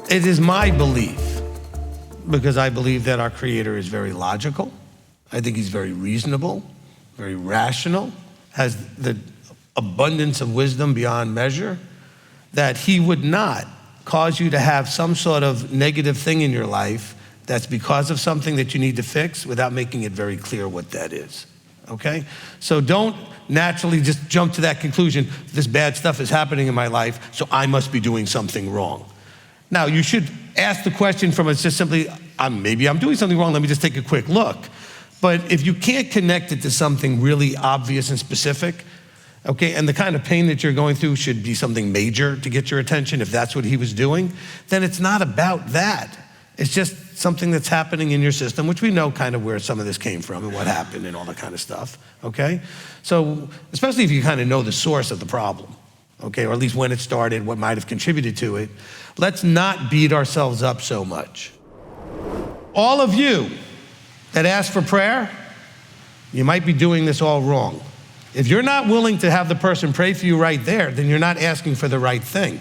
It is my belief, because I believe that our Creator is very logical. I think he's very reasonable, very rational, has the abundance of wisdom beyond measure, that he would not cause you to have some sort of negative thing in your life that's because of something that you need to fix without making it very clear what that is, okay? So don't naturally just jump to that conclusion, this bad stuff is happening in my life, so I must be doing something wrong. Now, you should ask the question from it's just simply, maybe I'm doing something wrong, let me just take a quick look. But if you can't connect it to something really obvious and specific, okay, and the kind of pain that you're going through should be something major to get your attention, if that's what he was doing, then it's not about that. It's just something that's happening in your system, which we know kind of where some of this came from and what happened and all that kind of stuff, okay? So, especially if you kind of know the source of the problem, okay, or at least when it started, what might have contributed to it, let's not beat ourselves up so much. All of you that ask for prayer, you might be doing this all wrong. If you're not willing to have the person pray for you right there, then you're not asking for the right thing.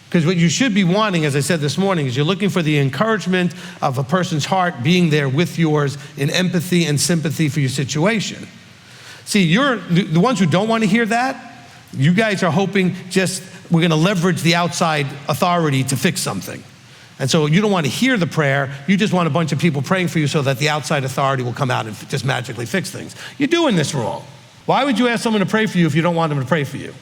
Because what you should be wanting, as I said this morning, is you're looking for the encouragement of a person's heart being there with yours in empathy and sympathy for your situation. See, you're the ones who don't want to hear that, you guys are hoping just we're going to leverage the outside authority to fix something. And so you don't want to hear the prayer, you just want a bunch of people praying for you so that the outside authority will come out and just magically fix things. You're doing this wrong. Why would you ask someone to pray for you if you don't want them to pray for you?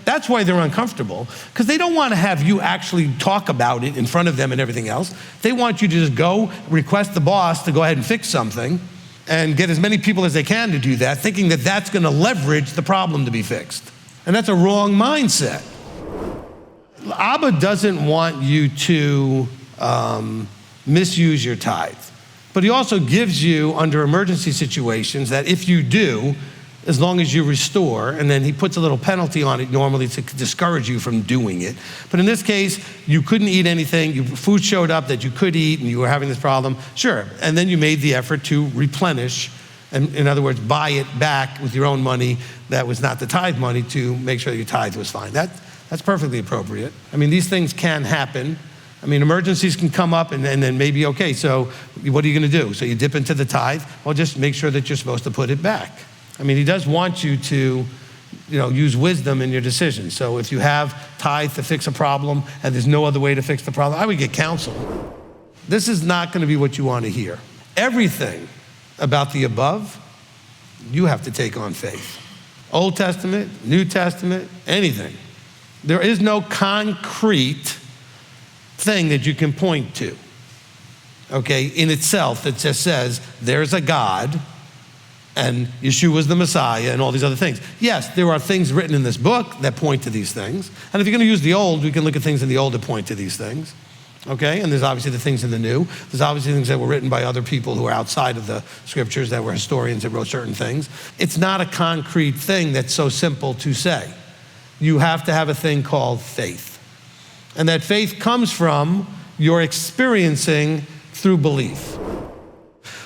That's why they're uncomfortable, because they don't want to have you actually talk about it in front of them and everything else. They want you to just go request the boss to go ahead and fix something and get as many people as they can to do that, thinking that that's going to leverage the problem to be fixed. And that's a wrong mindset. Abba doesn't want you to misuse your tithe, but he also gives you, under emergency situations, that if you do, as long as you restore, and then he puts a little penalty on it normally to discourage you from doing it. But in this case, you couldn't eat anything, food showed up that you could eat and you were having this problem, sure. And then you made the effort to replenish, and in other words, buy it back with your own money that was not the tithe money to make sure your tithe was fine. That's perfectly appropriate. I mean, these things can happen. I mean, emergencies can come up and then maybe, okay, so what are you gonna do? So you dip into the tithe, well, just make sure that you're supposed to put it back. I mean, he does want you to, use wisdom in your decisions. So if you have tithe to fix a problem and there's no other way to fix the problem, I would get counsel. This is not gonna be what you wanna hear. Everything about the above, you have to take on faith. Old Testament, New Testament, anything. There is no concrete thing that you can point to, okay, in itself that just says there's a God and Yeshua's the Messiah and all these other things. Yes, there are things written in this book that point to these things. And if you're gonna use the old, we can look at things in the old that point to these things, okay? And there's obviously the things in the new. There's obviously things that were written by other people who are outside of the scriptures that were historians that wrote certain things. It's not a concrete thing that's so simple to say. You have to have a thing called faith. And that faith comes from your experiencing through belief.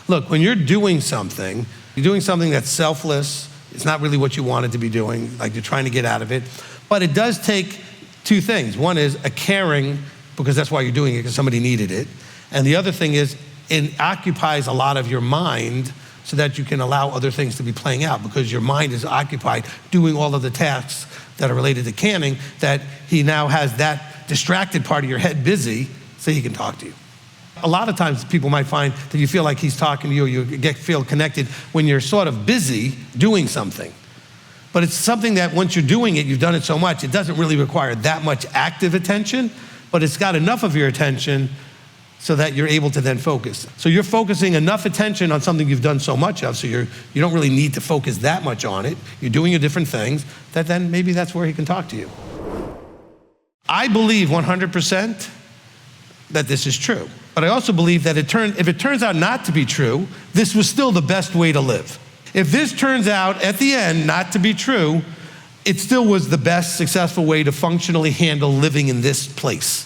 Look, when you're doing something that's selfless, it's not really what you wanted to be doing, like you're trying to get out of it, but it does take two things. One is a caring, because that's why you're doing it, because somebody needed it. And the other thing is it occupies a lot of your mind so that you can allow other things to be playing out, because your mind is occupied doing all of the tasks that are related to canning, that he now has that distracted part of your head busy so he can talk to you. A lot of times people might find that you feel like he's talking to you, or you feel connected when you're sort of busy doing something. But it's something that once you're doing it, you've done it so much, it doesn't really require that much active attention, but it's got enough of your attention so that you're able to then focus. So you're focusing enough attention on something you've done so much of, so you don't really need to focus that much on it. You're doing your different things, that then maybe that's where he can talk to you. I believe 100% that this is true. But I also believe that if it turns out not to be true, this was still the best way to live. If this turns out at the end not to be true, it still was the best successful way to functionally handle living in this place.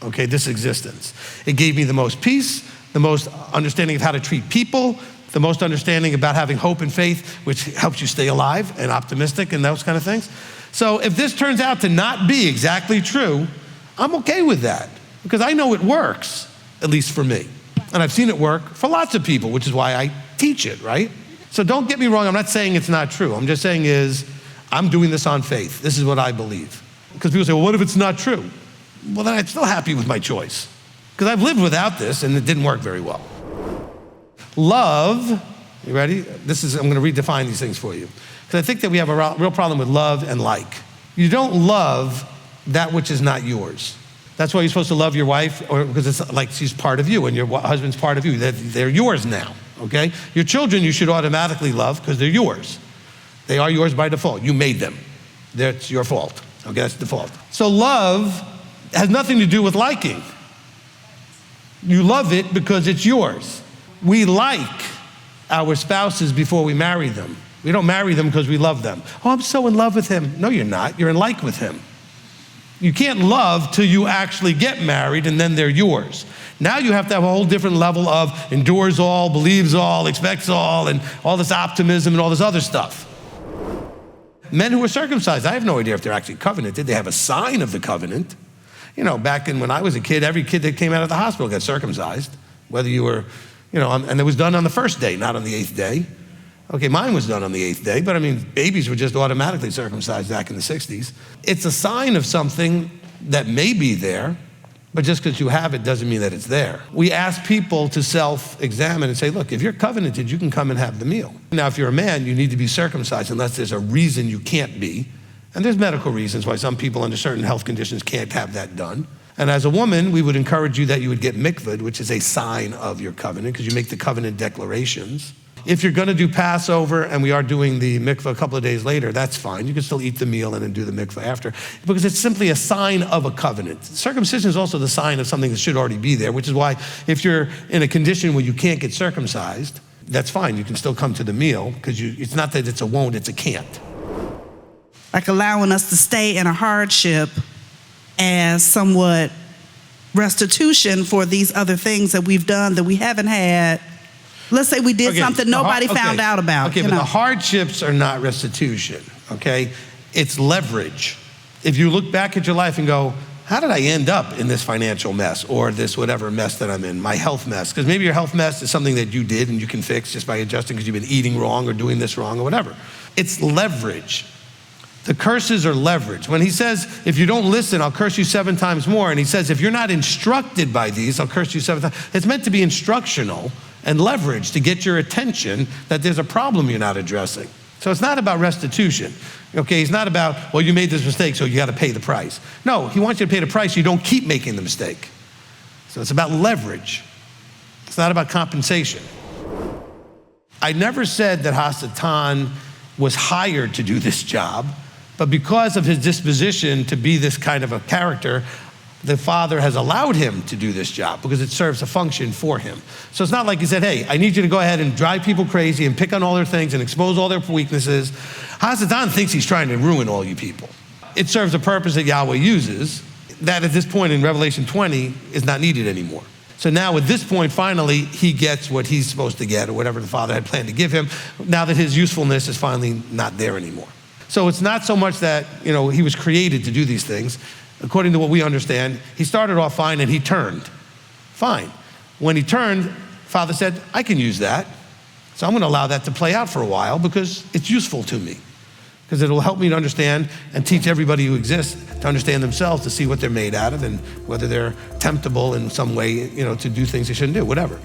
Okay, this existence. It gave me the most peace, the most understanding of how to treat people, the most understanding about having hope and faith, which helps you stay alive and optimistic and those kind of things. So if this turns out to not be exactly true, I'm okay with that. Because I know it works, at least for me. And I've seen it work for lots of people, which is why I teach it, right? So don't get me wrong, I'm not saying it's not true. I'm just saying I'm doing this on faith. This is what I believe. Because people say, well, what if it's not true? Well, then I'm still happy with my choice. Because I've lived without this and it didn't work very well. Love, you ready? I'm going to redefine these things for you. Because I think that we have a real problem with love and like. You don't love that which is not yours. That's why you're supposed to love your wife, because it's like she's part of you and your husband's part of you. They're yours now, okay? Your children you should automatically love because they're yours. They are yours by default. You made them. That's your fault, okay? That's default. So love has nothing to do with liking. You love it because it's yours. We like our spouses before we marry them. We don't marry them because we love them. Oh, I'm so in love with him. No, you're not. You're in like with him. You can't love till you actually get married and then they're yours. Now you have to have a whole different level of endures all, believes all, expects all, and all this optimism and all this other stuff. Men who are circumcised, I have no idea if they're actually covenanted. They have a sign of the covenant. You know, back when I was a kid, every kid that came out of the hospital got circumcised, whether you were, and it was done on the first day, not on the 8th day. Okay, mine was done on the 8th day, but I mean, babies were just automatically circumcised back in the 60s. It's a sign of something that may be there, but just because you have it doesn't mean that it's there. We ask people to self-examine and say, look, if you're covenanted, you can come and have the meal. Now, if you're a man, you need to be circumcised unless there's a reason you can't be. And there's medical reasons why some people under certain health conditions can't have that done. And as a woman, we would encourage you that you would get mikvah'd, which is a sign of your covenant, because you make the covenant declarations. If you're going to do Passover, and we are doing the mikvah a couple of days later, that's fine. You can still eat the meal and then do the mikvah after, because it's simply a sign of a covenant. Circumcision is also the sign of something that should already be there, which is why if you're in a condition where you can't get circumcised, that's fine. You can still come to the meal, because it's not that it's a won't, it's a can't. Like allowing us to stay in a hardship as somewhat restitution for these other things that we've done that we haven't had. Let's say we did something nobody found out about. Okay, but the hardships are not restitution, okay? It's leverage. If you look back at your life and go, how did I end up in this financial mess or this whatever mess that I'm in, my health mess? Because maybe your health mess is something that you did and you can fix just by adjusting because you've been eating wrong or doing this wrong or whatever. It's leverage. The curses are leverage. When he says, if you don't listen, I'll curse you 7 times more. And he says, if you're not instructed by these, I'll curse you 7 times. It's meant to be instructional and leverage to get your attention that there's a problem you're not addressing. So it's not about restitution. Okay, he's not about, well, you made this mistake, so you got to pay the price. No, he wants you to pay the price so you don't keep making the mistake. So it's about leverage. It's not about compensation. I never said that Hasatan was hired to do this job, but because of his disposition to be this kind of a character, the Father has allowed him to do this job because it serves a function for him. So it's not like he said, hey, I need you to go ahead and drive people crazy and pick on all their things and expose all their weaknesses. Hasatan thinks he's trying to ruin all you people. It serves a purpose that Yahweh uses that at this point in Revelation 20 is not needed anymore. So now at this point, finally, he gets what he's supposed to get or whatever the Father had planned to give him, now that his usefulness is finally not there anymore. So it's not so much that, he was created to do these things. According to what we understand, he started off fine and he turned. Fine. When he turned, Father said, I can use that. So I'm going to allow that to play out for a while because it's useful to me. Because it'll help me to understand and teach everybody who exists to understand themselves, to see what they're made out of and whether they're temptable in some way, to do things they shouldn't do, whatever.